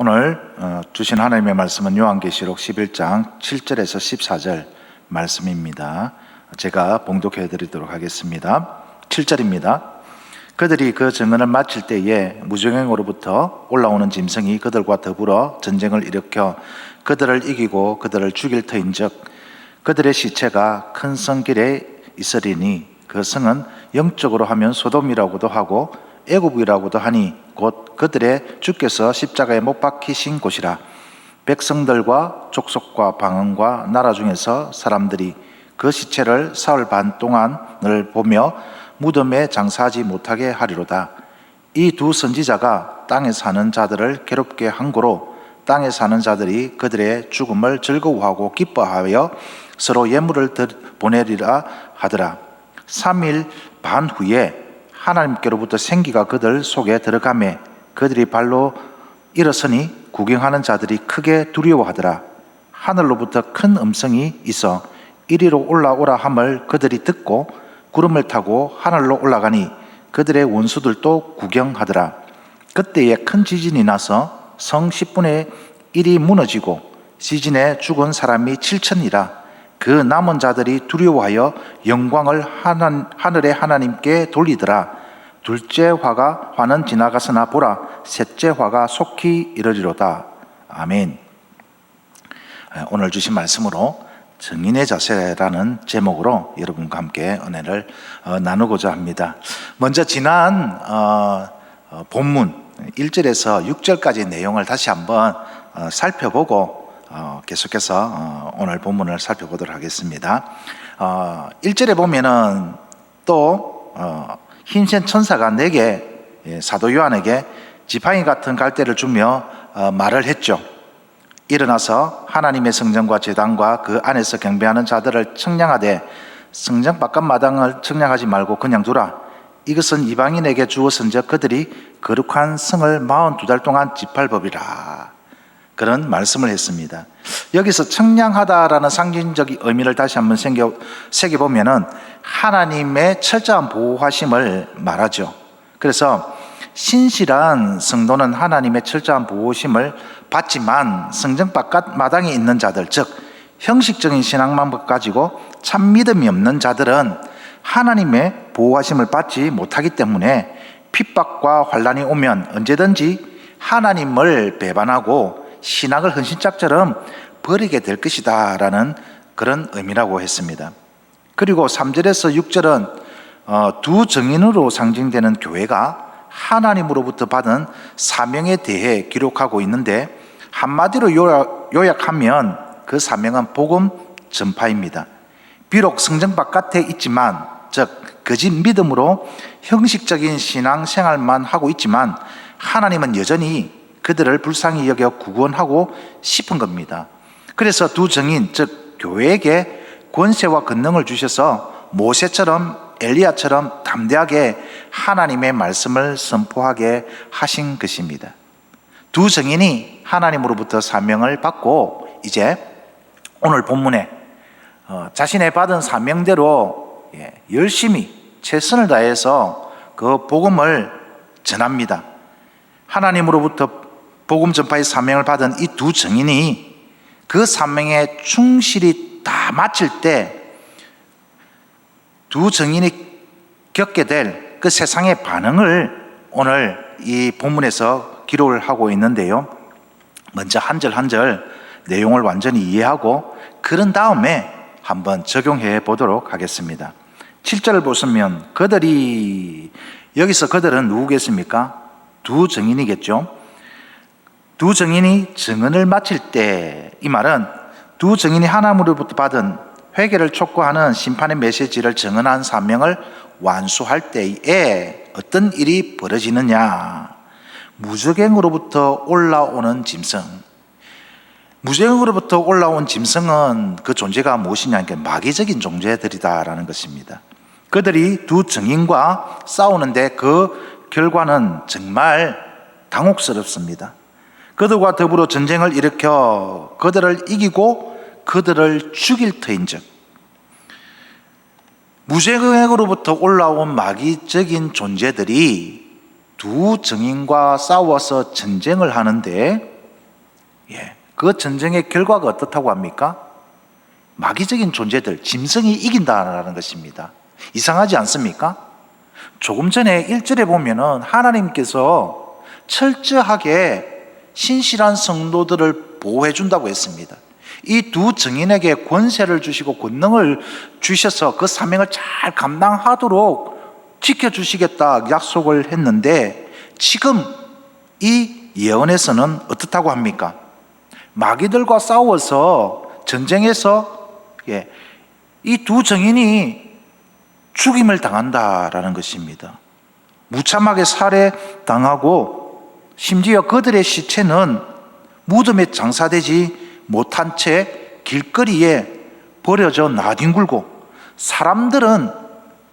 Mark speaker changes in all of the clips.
Speaker 1: 오늘 주신 하나님의 말씀은 요한계시록 11장 7절에서 14절 말씀입니다. 제가 봉독해 드리도록 하겠습니다. 7절입니다. 그들이 그 증언을 마칠 때에 무저갱으로부터 올라오는 짐승이 그들과 더불어 전쟁을 일으켜 그들을 이기고 그들을 죽일 터인즉 그들의 시체가 큰 성길에 있으리니 그 성은 영적으로 하면 소돔이라고도 하고 애굽이라고도 하니 곧 그들의 주께서 십자가에 못 박히신 곳이라. 백성들과 족속과 방언과 나라 중에서 사람들이 그 시체를 사흘 반 동안을 보며 무덤에 장사하지 못하게 하리로다. 이 두 선지자가 땅에 사는 자들을 괴롭게 한 고로 땅에 사는 자들이 그들의 죽음을 즐거워하고 기뻐하여 서로 예물을 보내리라 하더라. 3일 반 후에 하나님께로부터 생기가 그들 속에 들어가매 그들이 발로 일어서니 구경하는 자들이 크게 두려워하더라. 하늘로부터 큰 음성이 있어 이리로 올라오라 함을 그들이 듣고 구름을 타고 하늘로 올라가니 그들의 원수들도 구경하더라. 그때에 큰 지진이 나서 성 10분의 1이 무너지고 지진에 죽은 사람이 7천이라. 그 남은 자들이 두려워하여 영광을 하늘의 하나님께 돌리더라. 둘째 화는 지나갔으나 보라, 셋째 화가 속히 이르리로다. 아멘. 오늘 주신 말씀으로 증인의 자세라는 제목으로 여러분과 함께 은혜를 나누고자 합니다. 먼저 지난 본문 1절에서 6절까지 내용을 다시 한번 살펴보고 계속해서 오늘 본문을 살펴보도록 하겠습니다. 1절에 보면은 또 흰센 천사가 내게 사도 요한에게 지팡이 같은 갈대를 주며 말을 했죠. 일어나서 하나님의 성전과 제단과 그 안에서 경배하는 자들을 청량하되 성전 바깥 마당을 청량하지 말고 그냥 두라. 이것은 이방인에게 주어서인즉 그들이 거룩한 성을 42달 동안 지팔법이라. 그런 말씀을 했습니다. 여기서 청량하다라는 상징적 의미를 다시 한번 새겨보면은 하나님의 철저한 보호하심을 말하죠. 그래서 신실한 성도는 하나님의 철저한 보호심을 받지만 성전 바깥 마당에 있는 자들, 즉 형식적인 신앙만 가지고 참 믿음이 없는 자들은 하나님의 보호하심을 받지 못하기 때문에 핍박과 환난이 오면 언제든지 하나님을 배반하고 신앙을 헌신짝처럼 버리게 될 것이다 라는 그런 의미라고 했습니다. 그리고 3절에서 6절은 두 증인으로 상징되는 교회가 하나님으로부터 받은 사명에 대해 기록하고 있는데 한마디로 요약하면 그 사명은 복음 전파입니다. 비록 성전 바깥에 있지만, 즉 거짓 믿음으로 형식적인 신앙 생활만 하고 있지만 하나님은 여전히 그들을 불쌍히 여겨 구원하고 싶은 겁니다. 그래서 두 증인, 즉 교회에게 권세와 권능을 주셔서 모세처럼 엘리야처럼 담대하게 하나님의 말씀을 선포하게 하신 것입니다. 두 증인이 하나님으로부터 사명을 받고 이제 오늘 본문에 자신의 받은 사명대로 열심히 최선을 다해서 그 복음을 전합니다. 하나님으로부터 복음 전파의 사명을 받은 이 두 증인이 그 사명에 충실히 다 마칠 때 두 증인이 겪게 될 그 세상의 반응을 오늘 이 본문에서 기록을 하고 있는데요. 먼저 한 절 한 절 내용을 완전히 이해하고 그런 다음에 한번 적용해 보도록 하겠습니다. 7절을 보시면 그들이, 여기서 그들은 누구겠습니까? 두 증인이겠죠. 두 증인이 증언을 마칠 때, 이 말은 두 증인이 하나님으로부터 받은 회개를 촉구하는 심판의 메시지를 증언한 사명을 완수할 때에 어떤 일이 벌어지느냐? 무저갱으로부터 올라오는 짐승. 무저갱으로부터 올라온 짐승은 그 존재가 무엇이냐? 마귀적인 존재들이다라는 것입니다. 그들이 두 증인과 싸우는데 그 결과는 정말 당혹스럽습니다. 그들과 더불어 전쟁을 일으켜 그들을 이기고 그들을 죽일 터인즉, 무저갱으로부터 올라온 마귀적인 존재들이 두 증인과 싸워서 전쟁을 하는데 그 전쟁의 결과가 어떻다고 합니까? 마귀적인 존재들, 짐승이 이긴다라는 것입니다. 이상하지 않습니까? 조금 전에 1절에 보면은 하나님께서 철저하게 신실한 성도들을 보호해 준다고 했습니다. 이 두 증인에게 권세를 주시고 권능을 주셔서 그 사명을 잘 감당하도록 지켜주시겠다 약속을 했는데, 지금 이 예언에서는 어떻다고 합니까? 마귀들과 싸워서 전쟁에서 이 두 증인이 죽임을 당한다라는 것입니다. 무참하게 살해당하고 심지어 그들의 시체는 무덤에 장사되지 못한 채 길거리에 버려져 나뒹굴고, 사람들은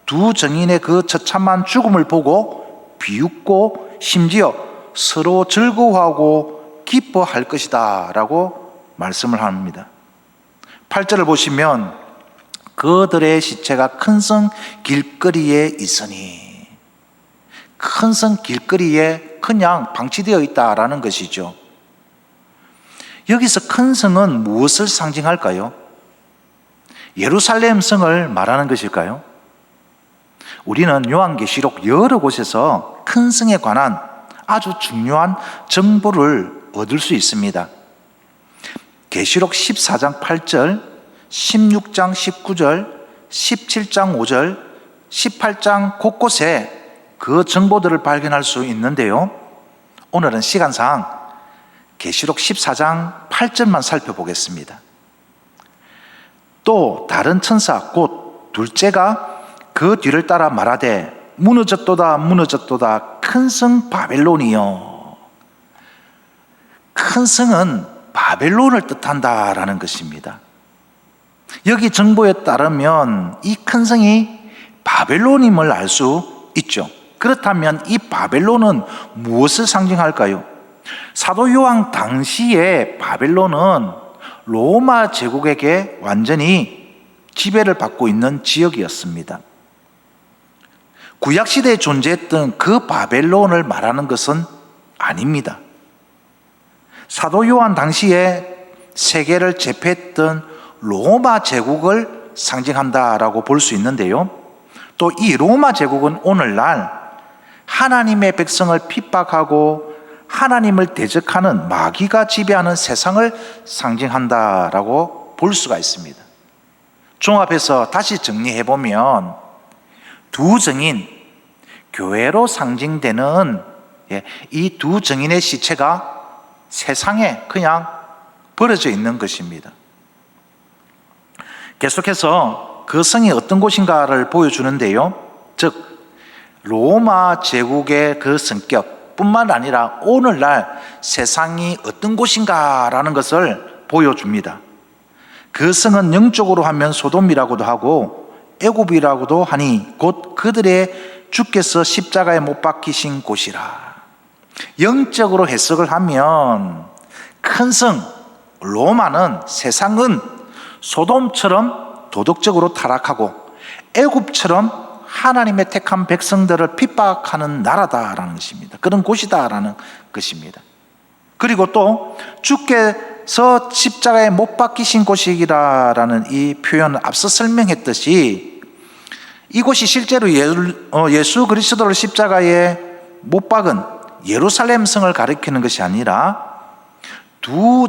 Speaker 1: 두 증인의 그 처참한 죽음을 보고 비웃고 심지어 서로 즐거워하고 기뻐할 것이다 라고 말씀을 합니다. 8절을 보시면 그들의 시체가 큰 성 길거리에 있으니, 큰 성 길거리에 그냥 방치되어 있다라는 것이죠. 여기서 큰 성은 무엇을 상징할까요? 예루살렘 성을 말하는 것일까요? 우리는 요한계시록 여러 곳에서 큰 성에 관한 아주 중요한 정보를 얻을 수 있습니다. 계시록 14장 8절, 16장 19절, 17장 5절, 18장 곳곳에 그 정보들을 발견할 수 있는데요, 오늘은 시간상 계시록 14장 8절만 살펴보겠습니다. 또 다른 천사 곧 둘째가 그 뒤를 따라 말하되 무너졌도다 무너졌도다 큰 성 바벨론이요. 큰 성은 바벨론을 뜻한다라는 것입니다. 여기 정보에 따르면 이 큰 성이 바벨론임을 알 수 있죠. 그렇다면 이 바벨론은 무엇을 상징할까요? 사도 요한 당시에 바벨론은 로마 제국에게 완전히 지배를 받고 있는 지역이었습니다. 구약시대에 존재했던 그 바벨론을 말하는 것은 아닙니다. 사도 요한 당시에 세계를 제패했던 로마 제국을 상징한다라고 볼 수 있는데요, 또 이 로마 제국은 오늘날 하나님의 백성을 핍박하고 하나님을 대적하는 마귀가 지배하는 세상을 상징한다라고 볼 수가 있습니다. 종합해서 다시 정리해보면 두 증인, 교회로 상징되는 이 두 증인의 시체가 세상에 그냥 버려져 있는 것입니다. 계속해서 그 성이 어떤 곳인가를 보여주는데요, 즉 로마 제국의 그 성격 뿐만 아니라 오늘날 세상이 어떤 곳인가라는 것을 보여줍니다. 그 성은 영적으로 하면 소돔이라고도 하고 애굽이라고도 하니 곧 그들의 주께서 십자가에 못 박히신 곳이라. 영적으로 해석을 하면 큰 성 로마는, 세상은 소돔처럼 도덕적으로 타락하고 애굽처럼 하나님의 택한 백성들을 핍박하는 나라다라는 것입니다. 그런 곳이다라는 것입니다. 그리고 또 주께서 십자가에 못 박히신 곳이라는 이 표현을 앞서 설명했듯이 이곳이 실제로 예수 그리스도를 십자가에 못 박은 예루살렘 성을 가리키는 것이 아니라 두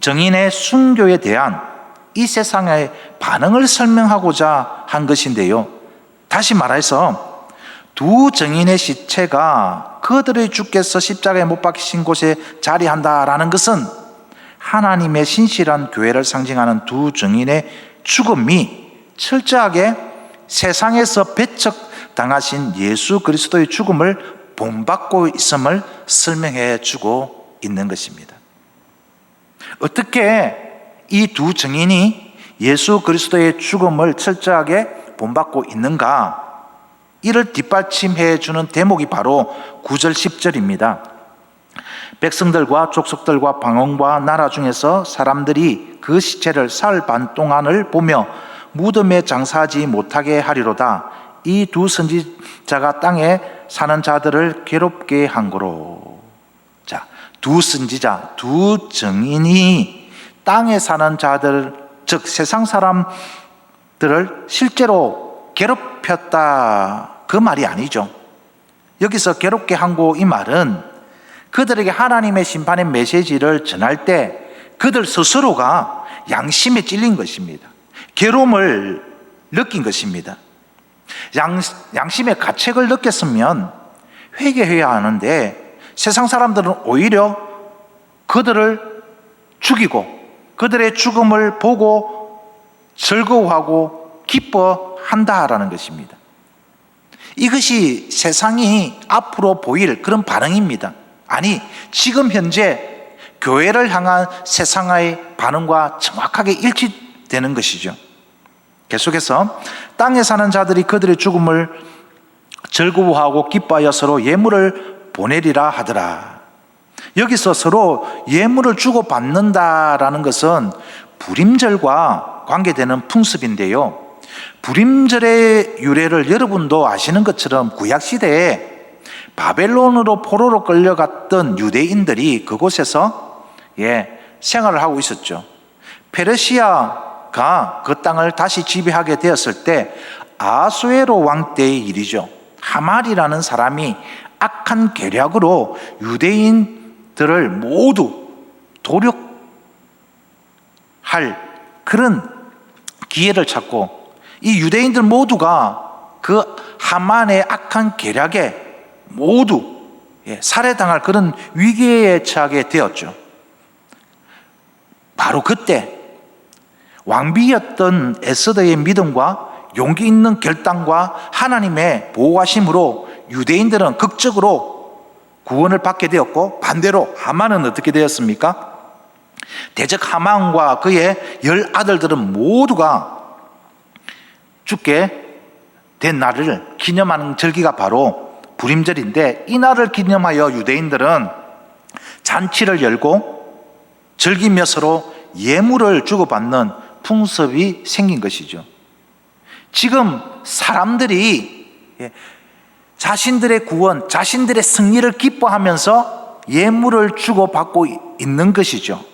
Speaker 1: 증인의 순교에 대한 이 세상의 반응을 설명하고자 한 것인데요, 다시 말해서 두 증인의 시체가 그들의 주께서 십자가에 못 박히신 곳에 자리한다라는 것은 하나님의 신실한 교회를 상징하는 두 증인의 죽음이 철저하게 세상에서 배척당하신 예수 그리스도의 죽음을 본받고 있음을 설명해 주고 있는 것입니다. 어떻게 이 두 증인이 예수 그리스도의 죽음을 철저하게 본받고 있는가? 이를 뒷받침해 주는 대목이 바로 9절 10절입니다. 백성들과 족속들과 방언과 나라 중에서 사람들이 그 시체를 사흘 반 동안을 보며 무덤에 장사하지 못하게 하리로다. 이 두 선지자가 땅에 사는 자들을 괴롭게 한 거로. 자, 두 선지자, 두 증인이 땅에 사는 자들, 즉 세상 사람들을 실제로 괴롭혔다, 그 말이 아니죠. 여기서 괴롭게 한 거, 이 말은 그들에게 하나님의 심판의 메시지를 전할 때 그들 스스로가 양심에 찔린 것입니다. 괴로움을 느낀 것입니다. 양심의 가책을 느꼈으면 회개해야 하는데 세상 사람들은 오히려 그들을 죽이고 그들의 죽음을 보고 즐거워하고 기뻐한다라는 것입니다. 이것이 세상이 앞으로 보일 그런 반응입니다. 아니, 지금 현재 교회를 향한 세상의 반응과 정확하게 일치되는 것이죠. 계속해서 땅에 사는 자들이 그들의 죽음을 즐거워하고 기뻐하여 서로 예물을 보내리라 하더라. 여기서 서로 예물을 주고받는다라는 것은 불임절과 관계되는 풍습인데요. 불임절의 유래를 여러분도 아시는 것처럼 구약시대에 바벨론으로 포로로 끌려갔던 유대인들이 그곳에서 생활을 하고 있었죠. 페르시아가 그 땅을 다시 지배하게 되었을 때 아수에로 왕 때의 일이죠. 하말이라는 사람이 악한 계략으로 유대인들을 모두 도륙할 그런 기회를 찾고 이 유대인들 모두가 그 하만의 악한 계략에 모두 살해당할 그런 위기에 처하게 되었죠. 바로 그때 왕비였던 에스더의 믿음과 용기 있는 결단과 하나님의 보호하심으로 유대인들은 극적으로 구원을 받게 되었고, 반대로 하만은 어떻게 되었습니까? 대적 하만과 그의 10아들들은 모두가 죽게 된 날을 기념하는 절기가 바로 불임절인데, 이 날을 기념하여 유대인들은 잔치를 열고 즐기며 서로 예물을 주고받는 풍습이 생긴 것이죠. 지금 사람들이 자신들의 구원, 자신들의 승리를 기뻐하면서 예물을 주고받고 있는 것이죠.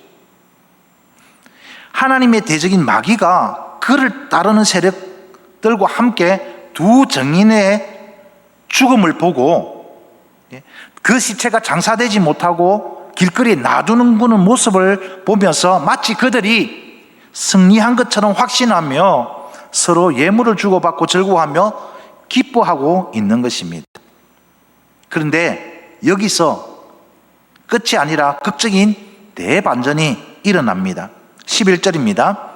Speaker 1: 하나님의 대적인 마귀가 그를 따르는 세력들과 함께 두 증인의 죽음을 보고 그 시체가 장사되지 못하고 길거리에 놔두는 모습을 보면서 마치 그들이 승리한 것처럼 확신하며 서로 예물을 주고받고 즐거워하며 기뻐하고 있는 것입니다. 그런데 여기서 끝이 아니라 극적인 대반전이 일어납니다. 11절입니다.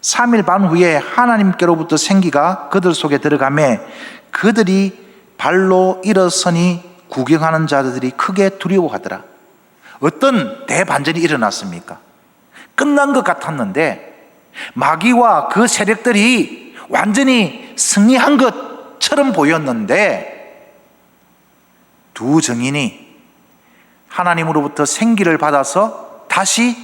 Speaker 1: 3일 반 후에 하나님께로부터 생기가 그들 속에 들어가매 그들이 발로 일어서니 구경하는 자들이 크게 두려워하더라. 어떤 대반전이 일어났습니까? 끝난 것 같았는데 마귀와 그 세력들이 완전히 승리한 것처럼 보였는데 두 증인이 하나님으로부터 생기를 받아서 다시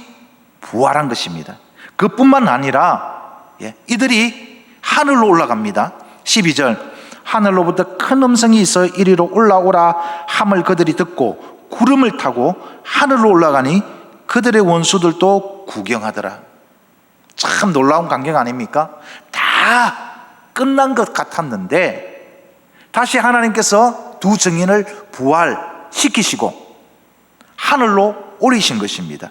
Speaker 1: 부활한 것입니다. 그뿐만 아니라 이들이 하늘로 올라갑니다. 12절, 하늘로부터 큰 음성이 있어 이리로 올라오라 함을 그들이 듣고 구름을 타고 하늘로 올라가니 그들의 원수들도 구경하더라. 참 놀라운 광경 아닙니까? 다 끝난 것 같았는데 다시 하나님께서 두 증인을 부활시키시고 하늘로 올리신 것입니다.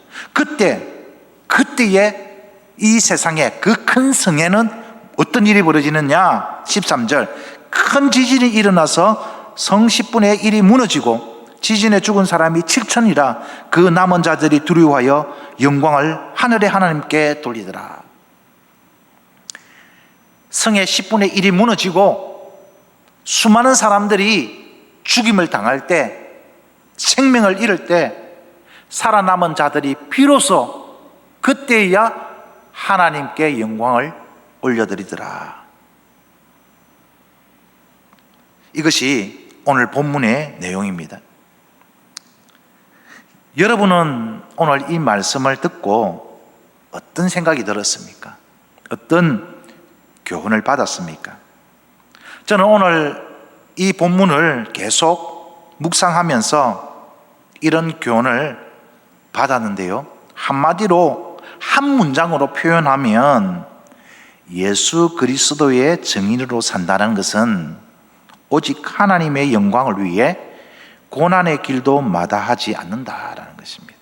Speaker 1: 그때에 이 세상에 그 큰 성에는 어떤 일이 벌어지느냐? 13절, 큰 지진이 일어나서 성 10분의 1이 무너지고 지진에 죽은 사람이 7천이라 그 남은 자들이 두려워하여 영광을 하늘의 하나님께 돌리더라. 성의 10분의 1이 무너지고 수많은 사람들이 죽임을 당할 때, 생명을 잃을 때 살아남은 자들이 비로소 그때야 하나님께 영광을 올려드리더라. 이것이 오늘 본문의 내용입니다. 여러분은 오늘 이 말씀을 듣고 어떤 생각이 들었습니까? 어떤 교훈을 받았습니까? 저는 오늘 이 본문을 계속 묵상하면서 이런 교훈을 받았는데요, 한마디로 한 문장으로 표현하면 예수 그리스도의 증인으로 산다는 것은 오직 하나님의 영광을 위해 고난의 길도 마다하지 않는다라는 것입니다.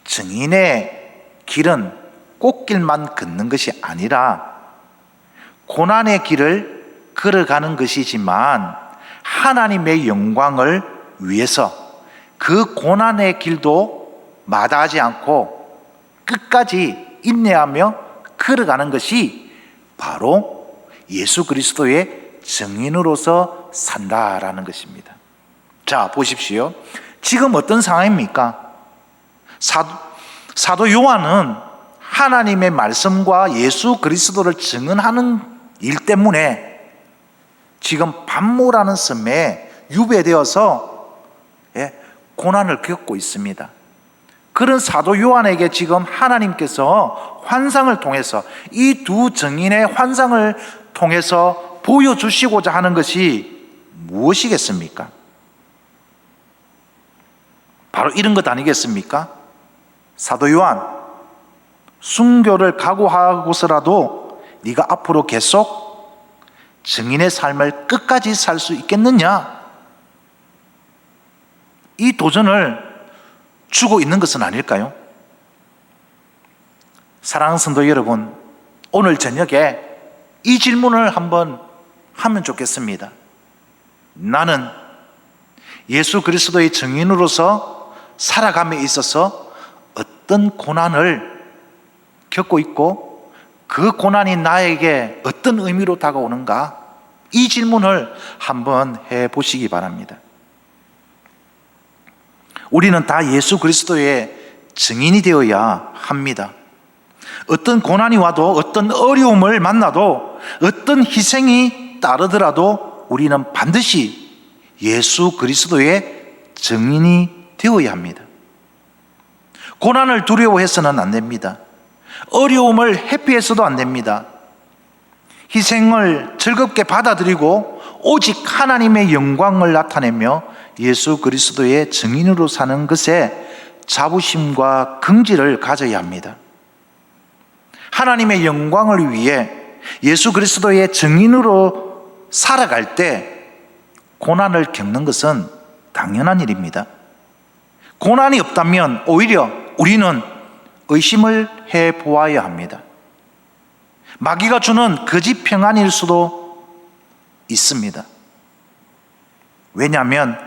Speaker 1: 증인의 길은 꽃길만 걷는 것이 아니라 고난의 길을 걸어가는 것이지만 하나님의 영광을 위해서 그 고난의 길도 마다하지 않고 끝까지 인내하며 걸어가는 것이 바로 예수 그리스도의 증인으로서 산다라는 것입니다. 자, 보십시오. 지금 어떤 상황입니까? 사도 요한은 하나님의 말씀과 예수 그리스도를 증언하는 일 때문에 지금 반모라는 섬에 유배되어서 고난을 겪고 있습니다. 그런 사도 요한에게 지금 하나님께서 환상을 통해서 이 두 증인의 환상을 통해서 보여주시고자 하는 것이 무엇이겠습니까? 바로 이런 것 아니겠습니까? 사도 요한, 순교를 각오하고서라도 네가 앞으로 계속 증인의 삶을 끝까지 살 수 있겠느냐? 이 도전을 주고 있는 것은 아닐까요? 사랑하는 성도 여러분, 오늘 저녁에 이 질문을 한번 하면 좋겠습니다. 나는 예수 그리스도의 증인으로서 살아감에 있어서 어떤 고난을 겪고 있고 그 고난이 나에게 어떤 의미로 다가오는가? 이 질문을 한번 해보시기 바랍니다. 우리는 다 예수 그리스도의 증인이 되어야 합니다. 어떤 고난이 와도, 어떤 어려움을 만나도, 어떤 희생이 따르더라도 우리는 반드시 예수 그리스도의 증인이 되어야 합니다. 고난을 두려워해서는 안 됩니다. 어려움을 회피해서도 안 됩니다. 희생을 즐겁게 받아들이고 오직 하나님의 영광을 나타내며 예수 그리스도의 증인으로 사는 것에 자부심과 긍지를 가져야 합니다. 하나님의 영광을 위해 예수 그리스도의 증인으로 살아갈 때 고난을 겪는 것은 당연한 일입니다. 고난이 없다면 오히려 우리는 의심을 해보아야 합니다. 마귀가 주는 거짓 평안일 수도 있습니다. 왜냐하면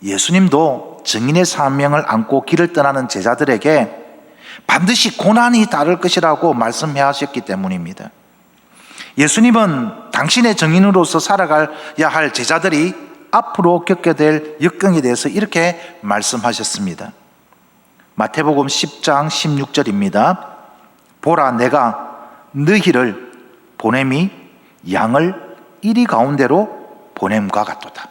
Speaker 1: 예수님도 증인의 사명을 안고 길을 떠나는 제자들에게 반드시 고난이 따를 것이라고 말씀해 하셨기 때문입니다. 예수님은 당신의 증인으로서 살아가야 할 제자들이 앞으로 겪게 될 역경에 대해서 이렇게 말씀하셨습니다. 마태복음 10장 16절입니다. 보라, 내가 너희를 보냄이 양을 이리 가운데로 보냄과 같도다.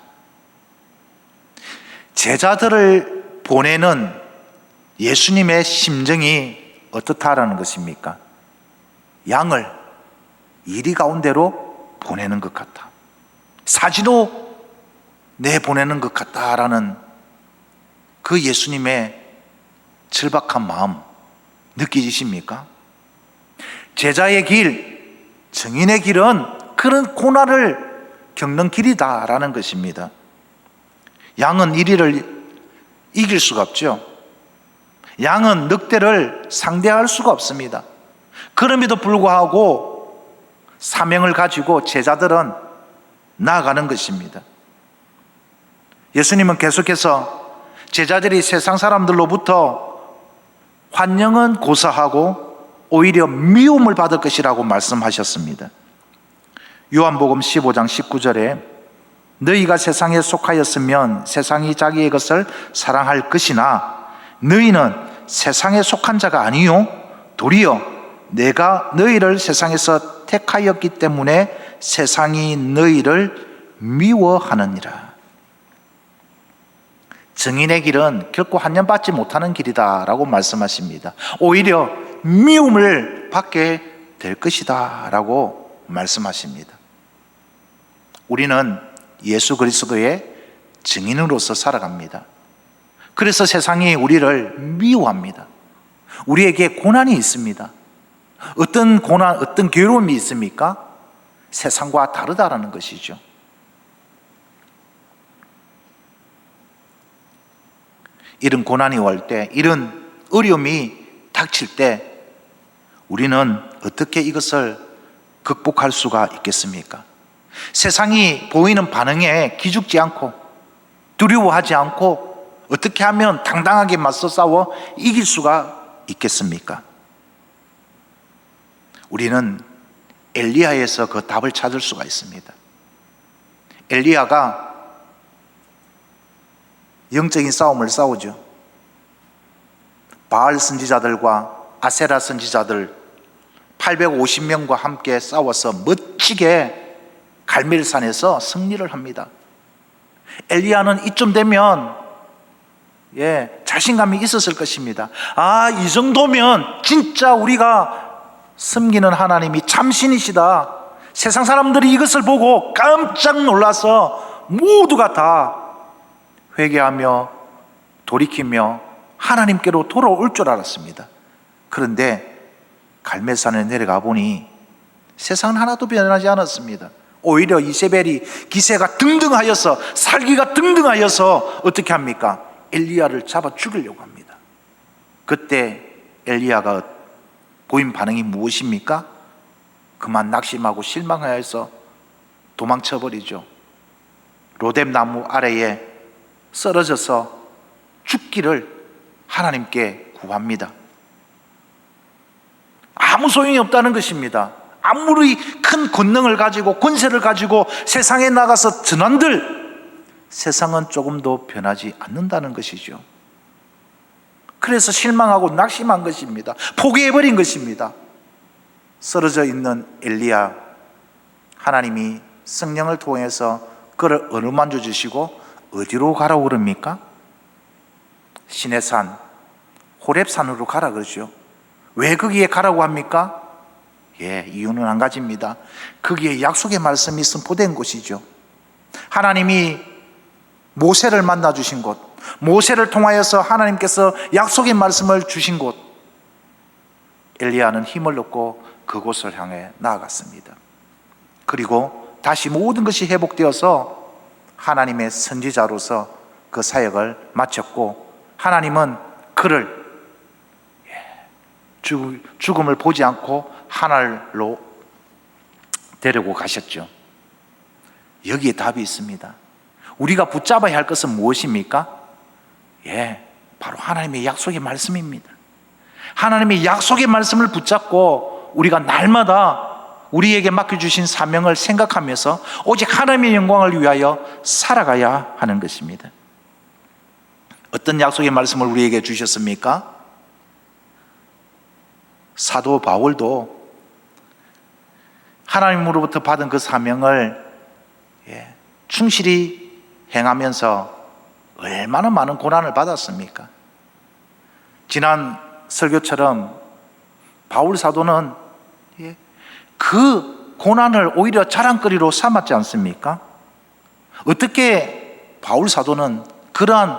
Speaker 1: 제자들을 보내는 예수님의 심정이 어떻다라는 것입니까? 양을 이리 가운데로 보내는 것 같다. 사지로 내보내는 것 같다라는 그 예수님의 절박한 마음 느끼십니까? 제자의 길, 증인의 길은 그런 고난을 겪는 길이다라는 것입니다. 양은 이리를 이길 수가 없죠. 양은 늑대를 상대할 수가 없습니다. 그럼에도 불구하고 사명을 가지고 제자들은 나아가는 것입니다. 예수님은 계속해서 제자들이 세상 사람들로부터 환영은 고사하고 오히려 미움을 받을 것이라고 말씀하셨습니다. 요한복음 15장 19절에 너희가 세상에 속하였으면 세상이 자기의 것을 사랑할 것이나 너희는 세상에 속한 자가 아니요 도리어 내가 너희를 세상에서 택하였기 때문에 세상이 너희를 미워하느니라. 증인의 길은 결코 환영받지 못하는 길이다 라고 말씀하십니다. 오히려 미움을 받게 될 것이다 라고 말씀하십니다. 우리는 예수 그리스도의 증인으로서 살아갑니다. 그래서 세상이 우리를 미워합니다. 우리에게 고난이 있습니다. 어떤 고난, 어떤 괴로움이 있습니까? 세상과 다르다라는 것이죠. 이런 고난이 올 때, 이런 어려움이 닥칠 때 우리는 어떻게 이것을 극복할 수가 있겠습니까? 세상이 보이는 반응에 기죽지 않고 두려워하지 않고 어떻게 하면 당당하게 맞서 싸워 이길 수가 있겠습니까? 우리는 엘리야에서 그 답을 찾을 수가 있습니다. 엘리야가 영적인 싸움을 싸우죠. 바알 선지자들과 아세라 선지자들 850명과 함께 싸워서 멋지게 갈멜산에서 승리를 합니다. 엘리야는 이쯤 되면 자신감이 있었을 것입니다. 이 정도면 진짜 우리가 섬기는 하나님이 참신이시다. 세상 사람들이 이것을 보고 깜짝 놀라서 모두가 다 회개하며 돌이키며 하나님께로 돌아올 줄 알았습니다. 그런데 갈멜산에 내려가 보니 세상은 하나도 변하지 않았습니다. 오히려 이세벨이 기세가 등등하여서, 살기가 등등하여서 어떻게 합니까? 엘리야를 잡아 죽이려고 합니다. 그때 엘리야가 보인 반응이 무엇입니까? 그만 낙심하고 실망하여서 도망쳐버리죠. 로뎀나무 아래에 쓰러져서 죽기를 하나님께 구합니다. 아무 소용이 없다는 것입니다. 아무리 큰 권능을 가지고 권세를 가지고 세상에 나가서 전한들 세상은 조금도 변하지 않는다는 것이죠. 그래서 실망하고 낙심한 것입니다. 포기해버린 것입니다. 쓰러져 있는 엘리야, 하나님이 성령을 통해서 그를 어루만져 주시고 어디로 가라고 그럽니까? 시내산 호렙산으로 가라 그러죠. 왜 거기에 가라고 합니까? 이유는 한 가지입니다. 거기에 약속의 말씀이 선포된 곳이죠. 하나님이 모세를 만나 주신 곳, 모세를 통하여서 하나님께서 약속의 말씀을 주신 곳, 엘리야는 힘을 얻고 그곳을 향해 나아갔습니다. 그리고 다시 모든 것이 회복되어서 하나님의 선지자로서 그 사역을 마쳤고, 하나님은 그를 죽음을 보지 않고 하늘로 데리고 가셨죠. 여기에 답이 있습니다. 우리가 붙잡아야 할 것은 무엇입니까? 바로 하나님의 약속의 말씀입니다. 하나님의 약속의 말씀을 붙잡고 우리가 날마다 우리에게 맡겨주신 사명을 생각하면서 오직 하나님의 영광을 위하여 살아가야 하는 것입니다. 어떤 약속의 말씀을 우리에게 주셨습니까? 사도 바울도 하나님으로부터 받은 그 사명을 충실히 행하면서 얼마나 많은 고난을 받았습니까? 지난 설교처럼 바울 사도는 그 고난을 오히려 자랑거리로 삼았지 않습니까? 어떻게 바울 사도는 그러한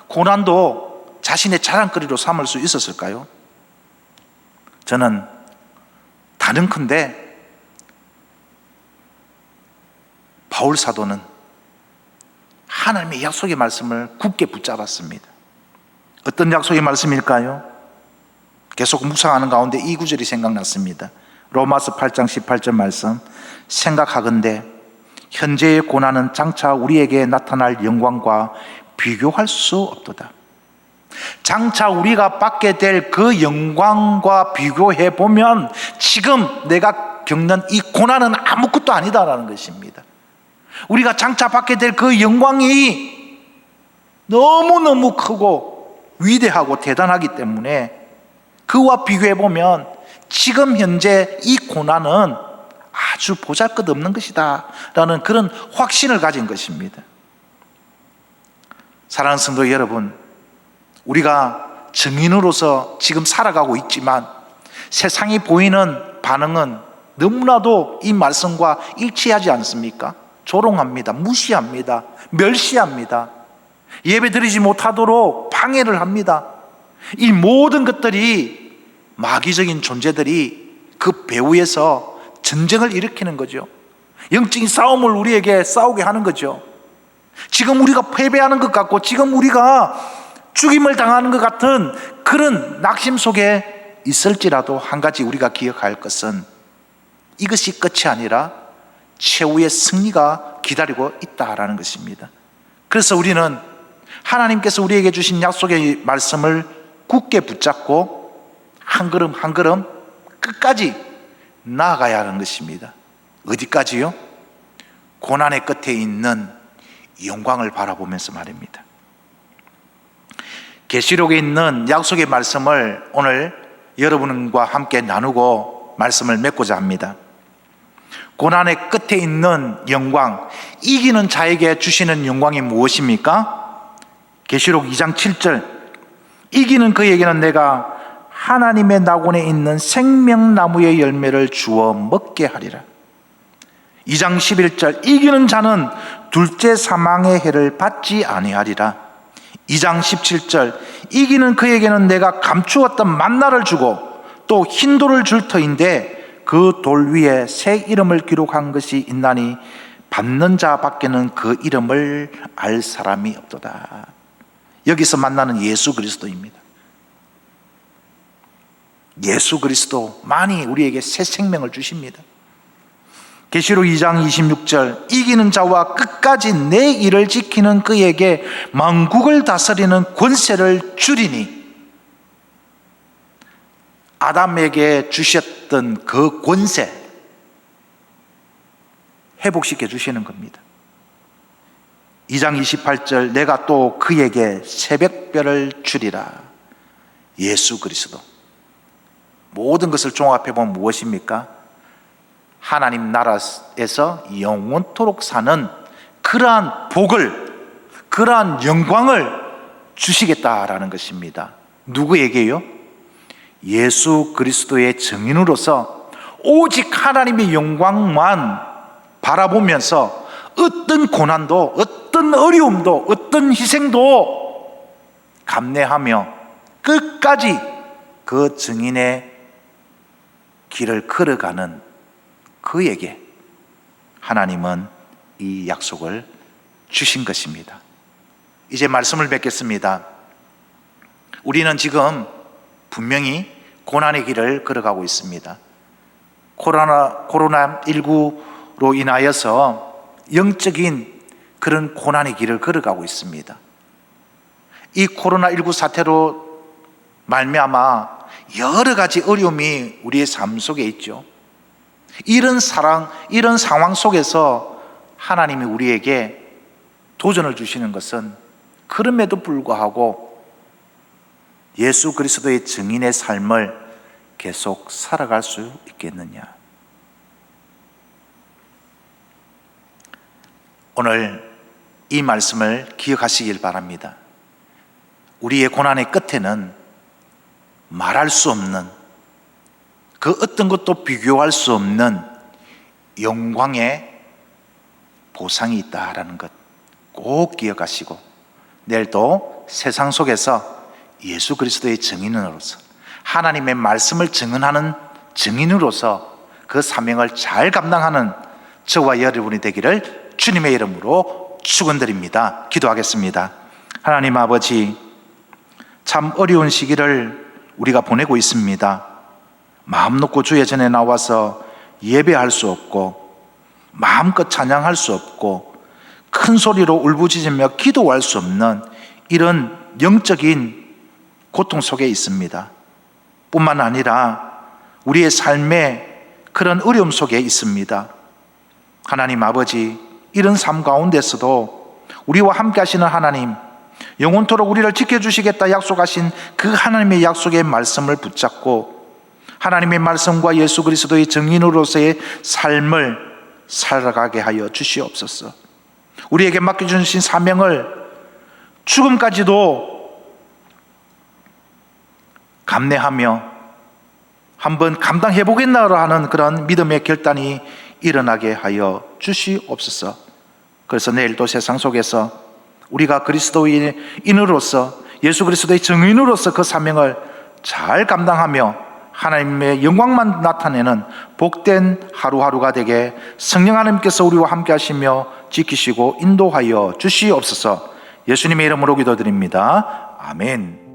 Speaker 1: 고난도 자신의 자랑거리로 삼을 수 있었을까요? 저는 다른컨대 바울 사도는 하나님의 약속의 말씀을 굳게 붙잡았습니다. 어떤 약속의 말씀일까요? 계속 묵상하는 가운데 이 구절이 생각났습니다. 로마서 8장 18절 말씀, 생각하건대 현재의 고난은 장차 우리에게 나타날 영광과 비교할 수 없도다. 장차 우리가 받게 될 그 영광과 비교해 보면 지금 내가 겪는 이 고난은 아무것도 아니다라는 것입니다. 우리가 장차 받게 될 그 영광이 너무너무 크고 위대하고 대단하기 때문에 그와 비교해 보면 지금 현재 이 고난은 아주 보잘것없는 것이다 라는 그런 확신을 가진 것입니다. 사랑하는 성도 여러분, 우리가 증인으로서 지금 살아가고 있지만 세상이 보이는 반응은 너무나도 이 말씀과 일치하지 않습니까? 조롱합니다. 무시합니다. 멸시합니다. 예배 드리지 못하도록 항해를 합니다. 이 모든 것들이 마귀적인 존재들이 그 배후에서 전쟁을 일으키는 거죠. 영적인 싸움을 우리에게 싸우게 하는 거죠. 지금 우리가 패배하는 것 같고 지금 우리가 죽임을 당하는 것 같은 그런 낙심 속에 있을지라도 한 가지 우리가 기억할 것은 이것이 끝이 아니라 최후의 승리가 기다리고 있다라는 것입니다. 그래서 우리는 하나님께서 우리에게 주신 약속의 말씀을 굳게 붙잡고 한 걸음 한 걸음 끝까지 나아가야 하는 것입니다. 어디까지요? 고난의 끝에 있는 영광을 바라보면서 말입니다. 계시록에 있는 약속의 말씀을 오늘 여러분과 함께 나누고 말씀을 맺고자 합니다. 고난의 끝에 있는 영광, 이기는 자에게 주시는 영광이 무엇입니까? 계시록 2장 7절, 이기는 그에게는 내가 하나님의 낙원에 있는 생명나무의 열매를 주어 먹게 하리라. 2장 11절, 이기는 자는 둘째 사망의 해를 받지 아니하리라. 2장 17절, 이기는 그에게는 내가 감추었던 만나를 주고 또 흰돌을 줄 터인데 그 돌 위에 새 이름을 기록한 것이 있나니 받는 자 밖에는 그 이름을 알 사람이 없도다. 여기서 만나는 예수 그리스도입니다. 예수 그리스도만이 우리에게 새 생명을 주십니다. 계시록 2장 26절, 이기는 자와 끝까지 내 일을 지키는 그에게 만국을 다스리는 권세를 주리니, 아담에게 주셨던 그 권세 회복시켜 주시는 겁니다. 2장 28절, 내가 또 그에게 새벽별을 주리라. 예수 그리스도. 모든 것을 종합해 보면 무엇입니까? 하나님 나라에서 영원토록 사는 그러한 복을, 그러한 영광을 주시겠다라는 것입니다. 누구에게요? 예수 그리스도의 증인으로서 오직 하나님의 영광만 바라보면서 어떤 고난도, 어떤 어려움도, 어떤 희생도 감내하며 끝까지 그 증인의 길을 걸어가는 그에게 하나님은 이 약속을 주신 것입니다. 이제 말씀을 맺겠습니다. 우리는 지금 분명히 고난의 길을 걸어가고 있습니다. 코로나19로 인하여서 영적인 그런 고난의 길을 걸어가고 있습니다. 이 코로나19 사태로 말미암아 여러 가지 어려움이 우리의 삶 속에 있죠. 이런 상황 속에서 하나님이 우리에게 도전을 주시는 것은 그럼에도 불구하고 예수 그리스도의 증인의 삶을 계속 살아갈 수 있겠느냐. 오늘 이 말씀을 기억하시길 바랍니다. 우리의 고난의 끝에는 말할 수 없는, 그 어떤 것도 비교할 수 없는 영광의 보상이 있다라는 것 꼭 기억하시고, 내일도 세상 속에서 예수 그리스도의 증인으로서, 하나님의 말씀을 증언하는 증인으로서 그 사명을 잘 감당하는 저와 여러분이 되기를 주님의 이름으로 축원드립니다. 기도하겠습니다. 하나님 아버지, 참 어려운 시기를 우리가 보내고 있습니다. 마음 놓고 주의 전에 나와서 예배할 수 없고, 마음껏 찬양할 수 없고, 큰 소리로 울부짖으며 기도할 수 없는 이런 영적인 고통 속에 있습니다. 뿐만 아니라 우리의 삶에 그런 어려움 속에 있습니다. 하나님 아버지, 이런 삶 가운데서도 우리와 함께 하시는 하나님, 영원토록 우리를 지켜주시겠다 약속하신 그 하나님의 약속의 말씀을 붙잡고 하나님의 말씀과 예수 그리스도의 증인으로서의 삶을 살아가게 하여 주시옵소서. 우리에게 맡겨주신 사명을 죽음까지도 감내하며 한번 감당해보겠나라 하는 그런 믿음의 결단이 일어나게 하여 주시옵소서. 그래서 내일도 세상 속에서 우리가 그리스도인으로서 예수 그리스도의 증인으로서 그 사명을 잘 감당하며 하나님의 영광만 나타내는 복된 하루하루가 되게 성령 하나님께서 우리와 함께 하시며 지키시고 인도하여 주시옵소서. 예수님의 이름으로 기도드립니다. 아멘.